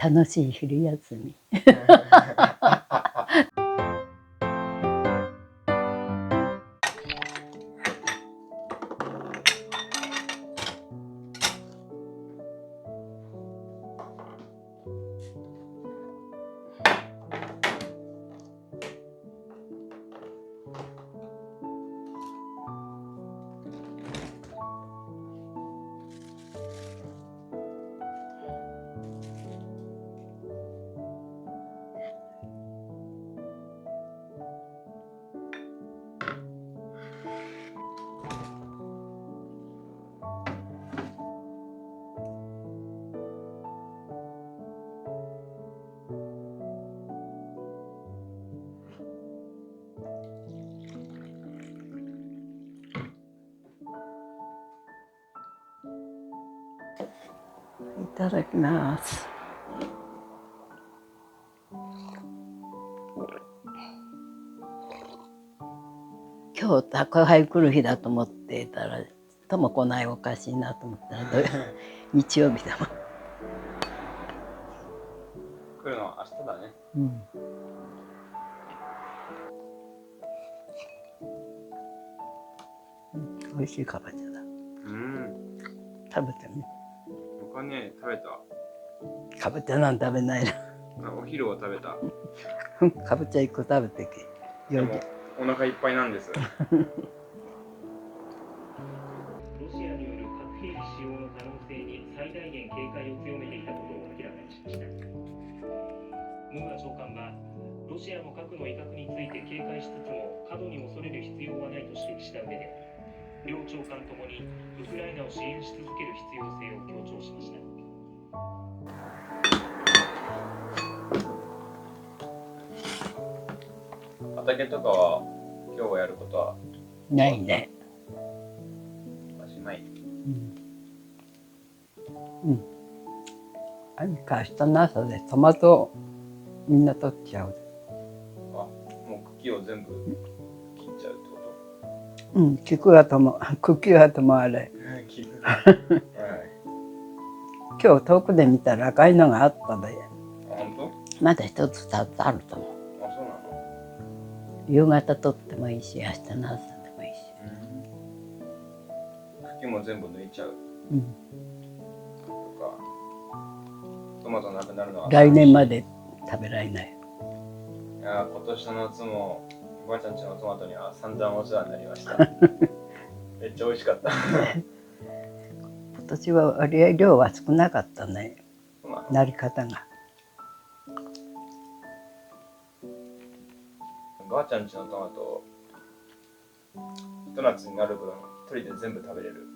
楽しい昼休み。いただきます。今日宅配来る日だと思っていたら、とも来ないおかしいなと思ったら日曜日だもん。来るのは明日だね。うん。美味しいかぼちゃだ。食べてみ。僕はね、食べた。かぼちゃなんて食べないな。お昼を食べた。かぼちゃ1個食べてけ。でもお腹いっぱいなんです。ロシアによる核兵器使用の可能性に最大限警戒を強めていたことを明らかにしました。ムーア長官は、ロシアの核の威嚇について警戒しつつも過度に恐れる必要はないと指摘した上で、両長官ともにウクライナを支援し続ける必要性を強調しました。畑とかは今日はやることはないね。私ない。何か明日の朝でトマトみんな取っちゃう。もう茎を全部切っちゃうってこ茎はともあれ。今日遠くで見たら赤いのがあったで。本当？まだ一つ2つあると思う。そうなの？夕方取ってもいいし、明日の朝でもいいし。茎も全部抜いちゃう。とか、トマトなくなるのは来年まで食べられない。いや、今年の夏もおばあちゃん家のトマトには散々お世話になりました。めっちゃ美味しかった。今年は割合量は少なかったね。なり方が。おばあちゃん家のトマト、一夏になる分一人で全部食べれる。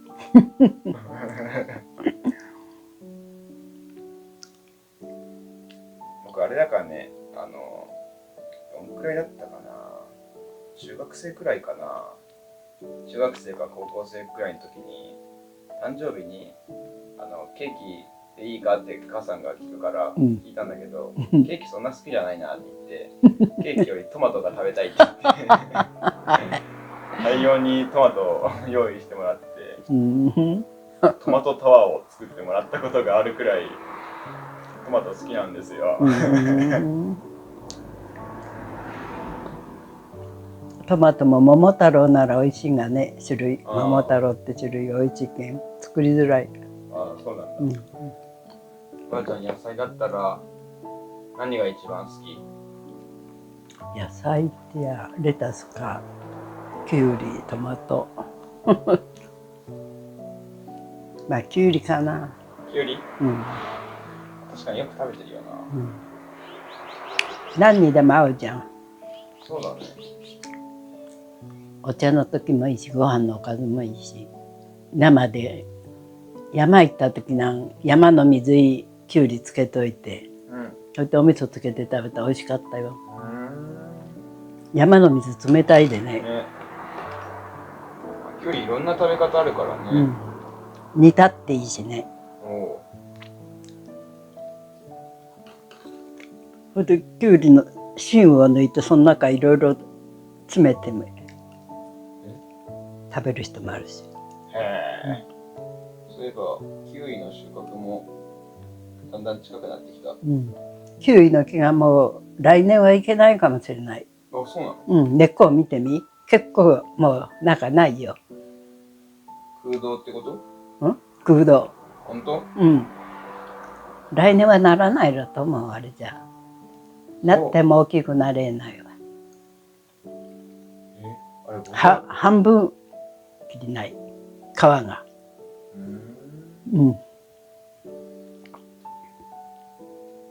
僕あれだからね、どんくらいだったかな、中学生くらいかな、中学生か高校生くらいの時に誕生日にケーキでいいかって母さんが聞くから聞いたんだけど、ケーキそんな好きじゃないなって言ってケーキよりトマトが食べたいって言って大量にトマトを用意してもらってトマトタワーを作ってもらったことがあるくらいトマト好きなんですよ。トマトも桃太郎なら美味しいがね、種類。桃太郎って種類美味しいけん作りづらい。そうなんだ。おばあちゃん野菜だったら何が一番好き？野菜ってレタスかきゅうり、トマト。まあきゅうりかな。きゅうり？確かによく食べてるよな。何にでも合うじゃん。そうだね。お茶の時もいいし、ご飯のおかずもいいし、生で山行った時山の水にきゅうりつけといて、それでお味噌つけて食べたら美味しかったよ。山の水冷たいでね。きゅうりいろんな食べ方あるからね。煮たっていいしね。それできゅうりの芯を抜いてその中いろいろ詰めても食べる人もあるし。へえ。そういえばキウイの収穫もだんだん近くなってきた。キウイの木がもう来年はいけないかもしれない。あ、そうなの？根っこを見てみ。結構もうなんかないよ。空洞ってこと？空洞。本当？来年はならないだと思う、あれじゃ。なっても大きくなれないわ。あれ半分切りない。皮が。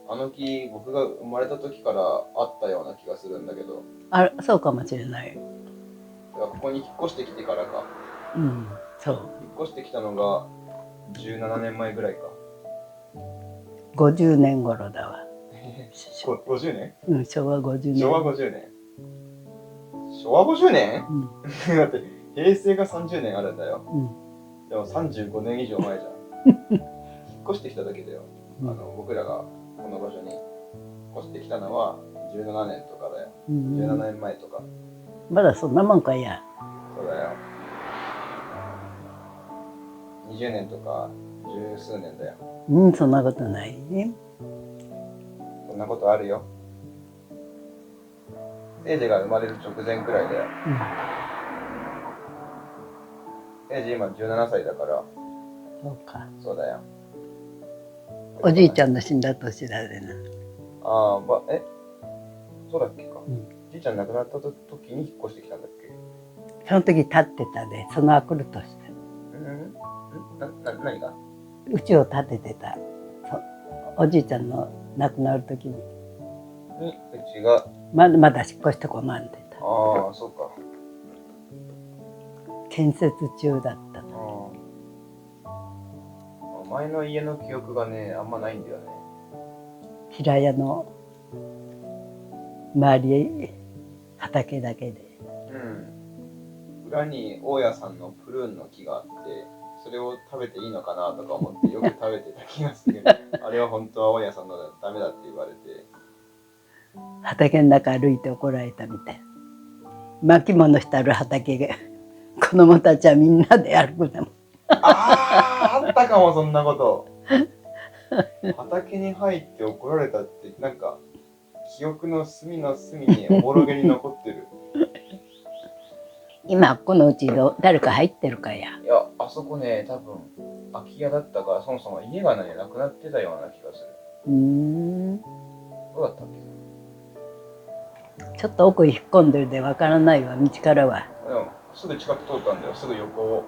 あの木、僕が生まれた時からあったような気がするんだけど。そうかもしれない。ここに引っ越してきてからか。そう。引っ越してきたのが17年前ぐらいか。50年頃だわ。50年？昭和50年。昭和50年。昭和50年？だって平成が30年あるんだよ。でも35年以上前じゃん。引っ越してきただけだよ。僕らがこの場所に引っ越してきたのは17年とかだよ。17年前とか。まだそんなもんかいや。そうだよ。20年とか十数年だよ。そんなことないね。そんなことあるよ。エイジが生まれる直前くらいだよ。エイジ今17歳だから。そうか。そうだよ。おじいちゃんの死んだ年だでな。そうだっけか。じいちゃん亡くなった時に引っ越してきたんだっけ？その時立ってたで、そのあくるとして。何が？うちを建ててた。おじいちゃんの亡くなる時に。うちがまだ引っ越してこなんでた。ああ、そうか。建設中だったの。前の家の記憶がね、あんまないんだよね。平屋の周り畑だけで。裏に大家さんのプルーンの木があって、それを食べていいのかなとか思ってよく食べてた気がする。あれは本当は大家さんのダメだって言われて。畑の中歩いて怒られたみたい。巻物してある畑が子供たちはみんなで歩くのも。あったかも、そんなこと。畑に入って怒られたってなんか記憶の隅の隅におぼろげに残ってる。今このうち誰か入ってるかや。いや、あそこね、多分空き家だったから、そもそも家がね、なくなってたような気がする。どうだったっけ？ちょっと奥引っ込んでるでわからないわ、道からは。でもすぐ近く通ったんだよ、すぐ横を。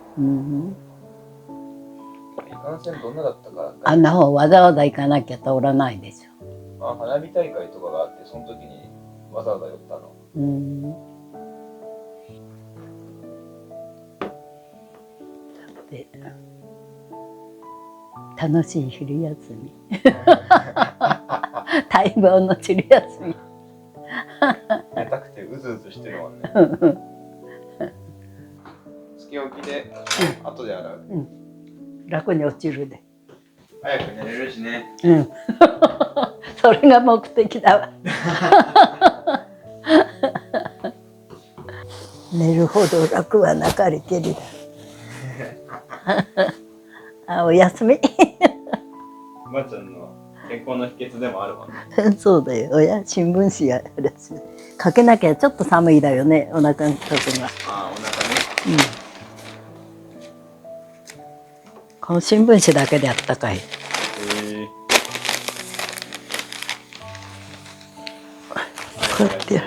いかんせんどんなだったか。あんな方わざわざ行かなきゃ通らないでしょ。花火大会とかがあって、その時にわざわざ寄ったの。で楽しい昼休み。待望の昼休み。寝たくてうずうずしてるもんね。つけ置きで後で洗う。楽に落ちるで。早く寝れるしね。それが目的だわ。寝るほど楽はなかりけりだ。おやすみ。おばあちゃんの健康の秘訣でもあるもんね。そうだよ。新聞紙やるし。かけなきゃちょっと寒いだよね、お腹のとこが。お腹ね。この新聞紙だけであったかい。こうやって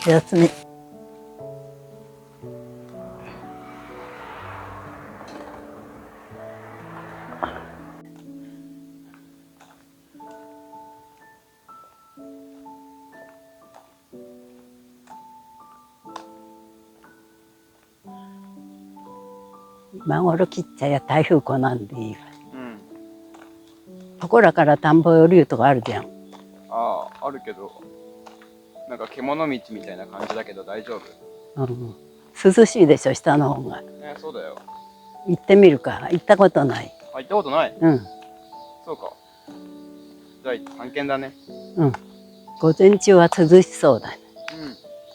おやすみ。今頃切っちゃや台風来なんでいいわ。ここらから田んぼへ降りるとこあるじゃん。あるけど、なんか獣道みたいな感じだけど大丈夫？涼しいでしょ、下の方が。そうだよ。行ってみるか。行ったことない。行ったことない？そうか。じゃあ探検だね。午前中は涼しそうだね。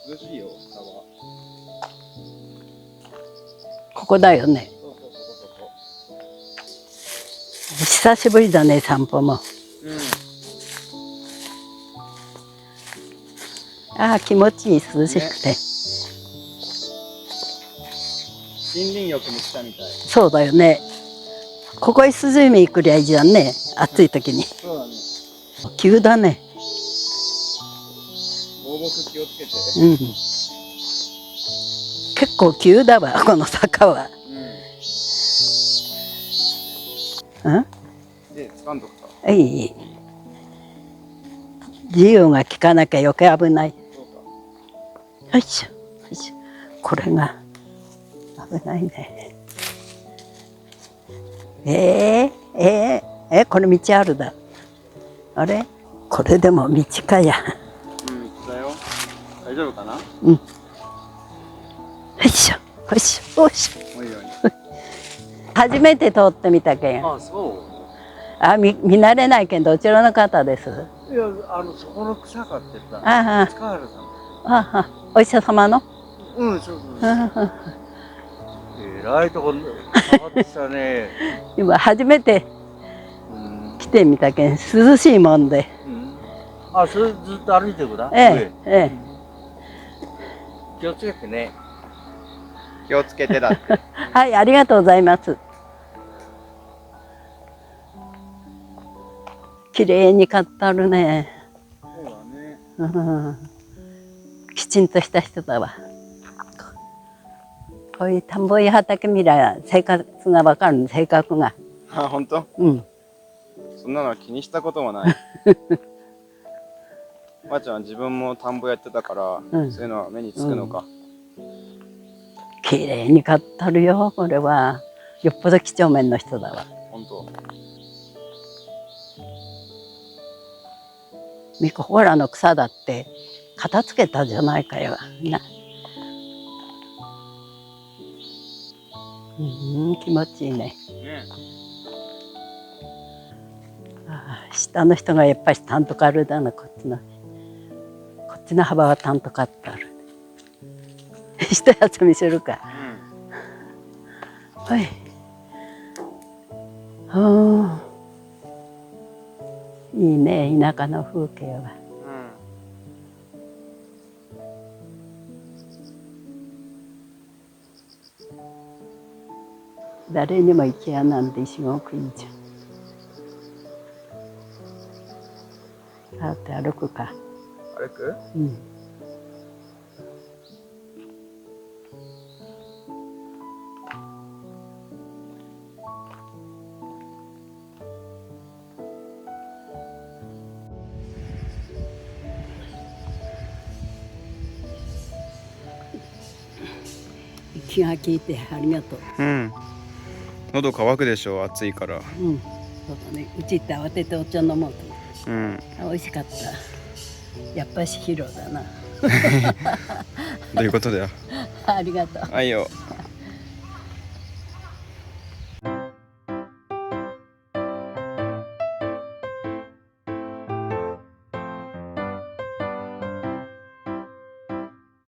涼しいよ、川。ここだよね。久しぶりだね、散歩も。ああ気持ちいい涼しくて、森林浴に来たみたい。そうだよね。ここへ涼みに来りゃいいじゃんね、暑い時に。そうだね。急だね。放牧気をつけて。うん。結構急だわこの坂は。うん。で掴んどくか。いい。自由が利かなきゃ余計危ない。そうか。よいしょよいしょ。これが危ないね。これ道あるだ。あれこれでも道かや。道だよ。大丈夫かな。うん。よいしょよいしょよいしょ。もういいように。初めて通ってみたけん。あ、そう。見慣れないけんどちらの方です。いや、そこの草刈ってた。ああ塚原さん。ああお医者様の。そうそう。えらいとこ変わってきたね。今初めて来てみたけん涼しいもんで。あ、それずっと歩いてくだ。気をつけてね。気をつけてだって。はいありがとうございます。綺麗に買ってあるね。そうだね。きちんとした人だわ。こういう田んぼや畑見りゃ生活がわかる、性格が。あ、本当？うん。そんなのは気にしたこともない。ばあちゃんは自分も田んぼやってたから、そういうのは目につくのか。綺麗に買ってあるよ、これは。よっぽど几帳面の人だわ。本当。みこほらの草だって片付けたじゃないかよ。気持ちいいね。下の人がやっぱりたんとかあるだな、こっちの幅はたんとかってある。一休みするか。はい。いいね、田舎の風景は。誰にも行きやなんてすごくいいじゃん。って歩くか。歩く？うん。気が利いてありがとう。喉乾くでしょ、暑いから。そうだね。うち行って慌ててお茶飲もうと思って。美味しかった。やっぱしヒロだな。どういうことだよ。ありがとう。はいよ。